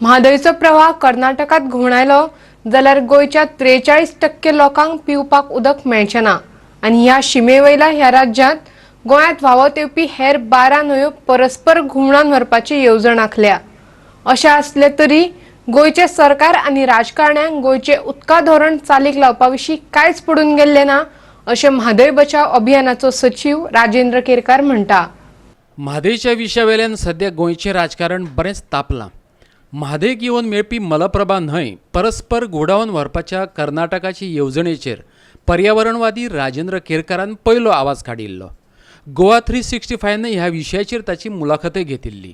म्हादयचो प्रवाह कर्नाटकात घुंवडायलो जाल्यार गोंयच्या 43% लोकांक पिवपाक उदक मेळचें ना आनी ह्या शिमेवयल्या ह्या राज्यांत गोंयांत व्हांवत येवपी हेर 12 न्हंयो परस्पर घुंवडावन व्हरपाची येवजण आंखल्या। अशें आसले तरी गोंयचे सरकार आनी राजकारण्यांक गोंयचे उदका धोरण चालीक लावपा विशीं कांयच पडून गेल्लें ना अशें म्हादय बचाव अभियानाचो सचिव राजेंद्र केरकार म्हणटा। म्हादयच्या विशयावेल्यान सध्या गोंयचें राजकारण बरेंच तापलां। म्हादयक येवन मेळपी मलप्रभा न्हंय परस्पर घुंवडावन व्हरपाच्या कर्नाटकाचे येवजणेचेर पर्यावरणवादी राजेंद्र केरकारान पयलो आवाज काडिल्लो। गोवा 365 ह्या विशयाचेर ताची मुलाखतय घेतिल्ली।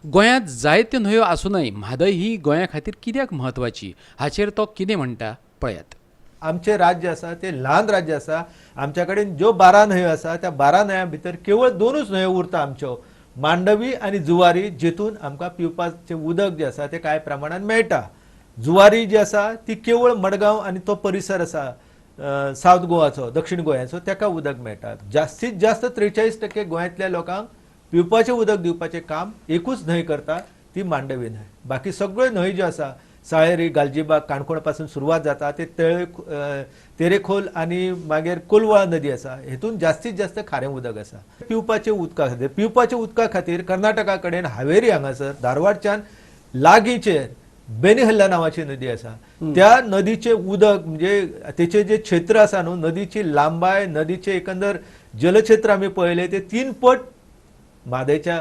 गोंयांत जायत्यो न्हंयो आसूनय म्हादय ही गोंया खातीर कित्याक म्हत्वाची हाचेर तो कितें म्हणटा पळयात। आमचे राज्य आसा ते ल्हान राज्य आसा। आमच्या कडेन ज्यो 12 न्हंयो आसा त्या 12 न्हंयां भितर केवळ 2च न्हंयो उरता आमच्यो, मांडवी आनी जुवारी, जेतून आमकां पिवपाचें उदक जे आसा ते कांय प्रमाणात मेळटा। जुवारी जी आसा ती केवळ मडगांव आनी तो परिसर आसा सावथ गोवाचो, दक्षिण गोंयाचो, ताका उदक मेळटा। जास्तीत जास्त 43% गोंयांतल्या लोकांक पिवपाचें उदक दिवपाचें काम एकूच न्हंय करता, ती मांडवी न्हंय। बाकी सगळ्यो न्हंय ज्यो आसा साळेरी, गालजीबाग, काणकोण पासून सुरवात जाता ते तेरेखोल आनी मागीर कोलवा नदी आसा, हेतून जास्तीत जास्त खारें उदक आसा। पिवपाच्या उदका खातीर कर्नाटका कडेन हावेरी हांगासर धारवाडच्यान लागींचेर बेनिहल्ला नांवाची नदी आसा। त्या नदीचे उदक म्हणजे तेचे जे क्षेत्र आसा न्हू, नदीची लांबाय, नदीचे एकंदर जलक्षेत्र आमी पळयले ते 3 पट म्हादयच्या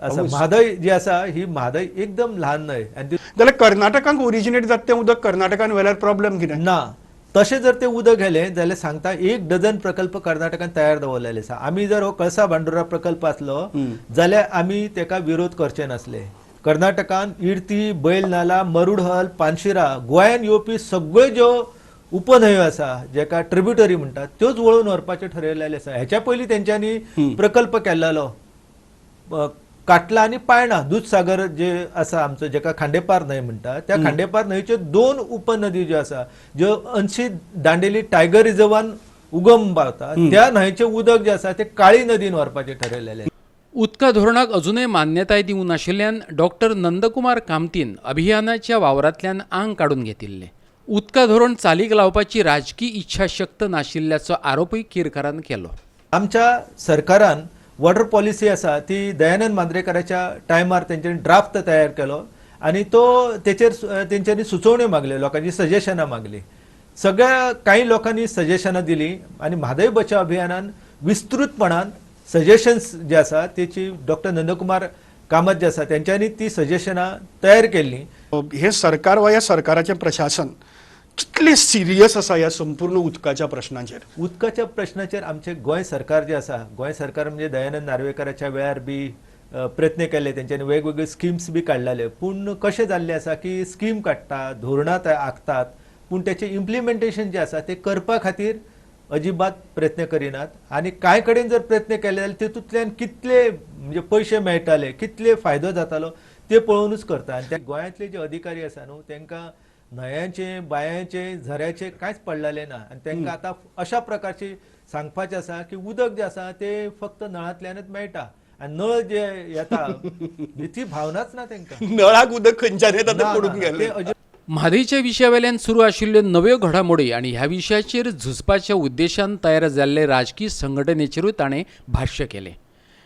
आसा। म्हादय जी आसा ही म्हादय एकदम ल्हान न्हय आनी जाल्यार कर्नाटकांत ओरिजिनेट जाता तें उदक कर्नाटकान व्हेल्यार प्रॉब्लेम कितें ना। तशें जर ते उदक गेलें जाल्यार सांगता 1 डझन प्रकल्प कर्नाटकान तयार दवरलेले आसा। आमी जर हो कळसा भांडुरा प्रकल्प आसलो जाल्यार आमी तेका विरोध करचे नासले। कर्नाटकान इर्ती, बैलनाला, मरुडहल, पानशिरा, गोंयान येवपी सगळ्यो ज्यो उपन्हंयो आसा जेका ट्रिब्युटरी म्हणटात त्योच वळून व्हरपाचें ठरयलेलें आसा। हेच्या पयलीं तेंच्यांनी प्रकल्प केल्लो काटला आनी पायणा दूधसागर जे आसा आमचो जेका खांडेपार न्हंय म्हणटात, त्या खांडेपार न्हंयच्यो 2 उपनदी ज्यो आसा ज्यो अंशी दांडेली टायगर रिझर्वान उगम पावता, त्या न्हंयचें उदक जें आसा तें काळी नदीन व्हरपाचें ठरयलेलें। उदका धोरणाक अजूनय मान्यताय दिवंक नाशिल्ल्यान डॉक्टर नंदकुमार कामतीन अभियानाच्या वावरांतल्यान आंग काडून घेतिल्लें। उदका धोरण चालीक लावपाची राजकी इच्छाशक्त नाशिल्ल्याचो आरोपय केरकारान केलो। आमच्या सरकारान वॉटर पॉलिसी आसा ती दयानंद मांद्रेकराच्या टायमार तेंच्यांनी ड्राफ्ट तयार केलो आनी तो तेचेर तेंच्यांनी सुचोवण्यो मागल्यो, लोकांची सजेशनां मागली। सगळ्या काही लोकांनी सजेशनां दिली आनी म्हादय बचाव अभियानान विस्तृतपणान सजेशन्स जे आसा तेची डॉक्टर नंदकुमार कामत जे आसा तेंच्यांनी ती सजेशनां तयार केल्ली। हे सरकार वा ह्या सरकाराचें प्रशासन कितले सिरियस आसा ह्या संपूर्ण उदकाच्या प्रश्नाचेर? उदकाच्या प्रश्नाचेर आमचे गोंय सरकार जे आसा, गोंय सरकार म्हणजे दयानंद नार्वेकराच्या वेळार बी प्रयत्न केले, तेंच्यांनी वेगवेगळे स्किम्स बी काडलेले, पूण कशें जाल्लें आसा की स्कीम काडटात, धोरणां आंखतात, पूण तेचें इम्प्लिमेंटेशन जें आसा तें करपा खातीर अजिबात प्रयत्न करिनात। आनी कांय कडेन जर प्रयत्न केले जाल्यार तेतूंतल्यान कितले म्हणजे पयशे मेळटाले, कितले फायदो जातालो ते पळोवनूच करता। आनी त्या गोंयांतले जे अधिकारी आसा न्हू तांकां न्हंयांचे, बांयांचे, झऱ्याचे कांयच पडलेलें ना आनी तांकां आतां अशा प्रकारची सांगपाचें आसा की उदक जें आसा तें फक्त नळांतल्यानच मेळटा आनी नळ जे येता ती भावनाच ना तांकां। नळाक उदक खंयच्यान येता तें पडून गेलें। म्हादयच्या विशयावेल्यान सुरू आशिल्ल्यो नव्यो घडामोडी आनी ह्या विशयाचेर झुजपाच्या उद्देशान तयार जाल्ले राजकीय संघटनेचेरूय ताणें भाश्य केलें।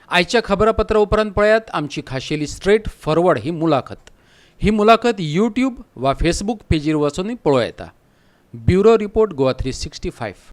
आयच्या खबरापत्रा उपरांत पळयात आमची खाशेली स्ट्रेट फॉरवर्ड ही मुलाखत। ही मुलाखत यूट्यूब वा फेसबूक पेजीर वचूनय पळोवं येता। Bureau report Goa 365।